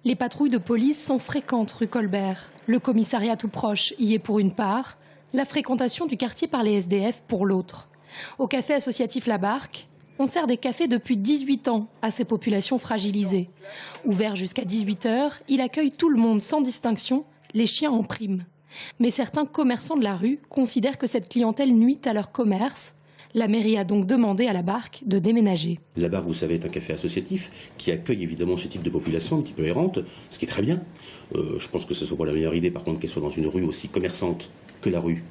Les patrouilles de police sont fréquentes rue Colbert. Le commissariat tout proche y est pour une part, la fréquentation du quartier par les SDF pour l'autre. Au café associatif La Barque, on sert des cafés depuis 18 ans à ces populations fragilisées. Ouvert jusqu'à 18 h, il accueille tout le monde sans distinction, les chiens en prime. Mais certains commerçants de la rue considèrent que cette clientèle nuit à leur commerce. La mairie a donc demandé à La Barque de déménager. La Barque, vous savez, est un café associatif qui accueille évidemment ce type de population un petit peu errante, ce qui est très bien. Je pense que ce ne soit pas la meilleure idée, par contre, qu'elle soit dans une rue aussi commerçante que la rue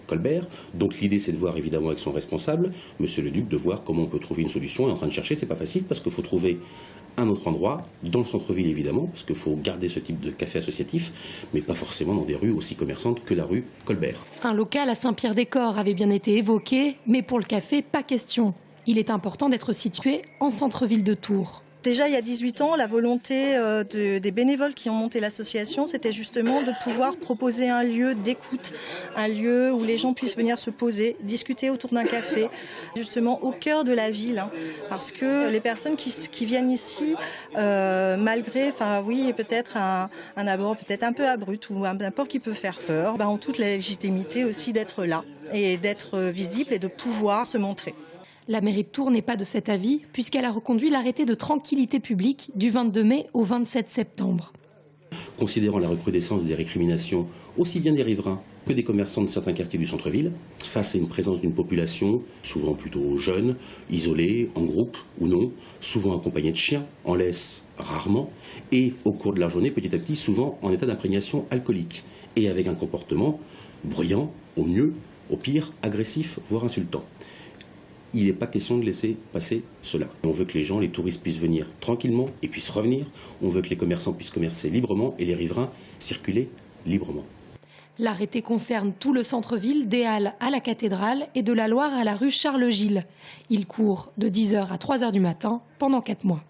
Colbert. Donc l'idée, c'est de voir évidemment avec son responsable, Monsieur le Duc, de voir comment on peut trouver une solution. On est en train de chercher, c'est pas facile parce qu'il faut trouver un autre endroit, dans le centre-ville évidemment, parce qu'il faut garder ce type de café associatif, mais pas forcément dans des rues aussi commerçantes que la rue Colbert. Un local à Saint-Pierre-des-Corps avait bien été évoqué, mais pour le café, pas question. Il est important d'être situé en centre-ville de Tours. Déjà, il y a 18 ans, la volonté des bénévoles qui ont monté l'association, c'était justement de pouvoir proposer un lieu d'écoute, un lieu où les gens puissent venir se poser, discuter autour d'un café, justement au cœur de la ville. Parce que les personnes qui viennent ici, malgré, peut-être un abord peut-être un peu abrupt ou un apport qui peut faire peur, ont toute la légitimité aussi d'être là et d'être visible et de pouvoir se montrer. La mairie de Tours n'est pas de cet avis, puisqu'elle a reconduit l'arrêté de tranquillité publique du 22 mai au 27 septembre. Considérant la recrudescence des récriminations, aussi bien des riverains que des commerçants de certains quartiers du centre-ville, face à une présence d'une population, souvent plutôt jeune, isolée, en groupe ou non, souvent accompagnée de chiens, en laisse rarement, et au cours de la journée, petit à petit, souvent en état d'imprégnation alcoolique, et avec un comportement bruyant, au mieux, au pire, agressif, voire insultant. Il n'est pas question de laisser passer cela. On veut que les gens, les touristes puissent venir tranquillement et puissent revenir. On veut que les commerçants puissent commercer librement et les riverains circuler librement. L'arrêté concerne tout le centre-ville, des Halles à la cathédrale et de la Loire à la rue Charles-Gilles. Il court de 10 h à 3 h du matin pendant 4 mois.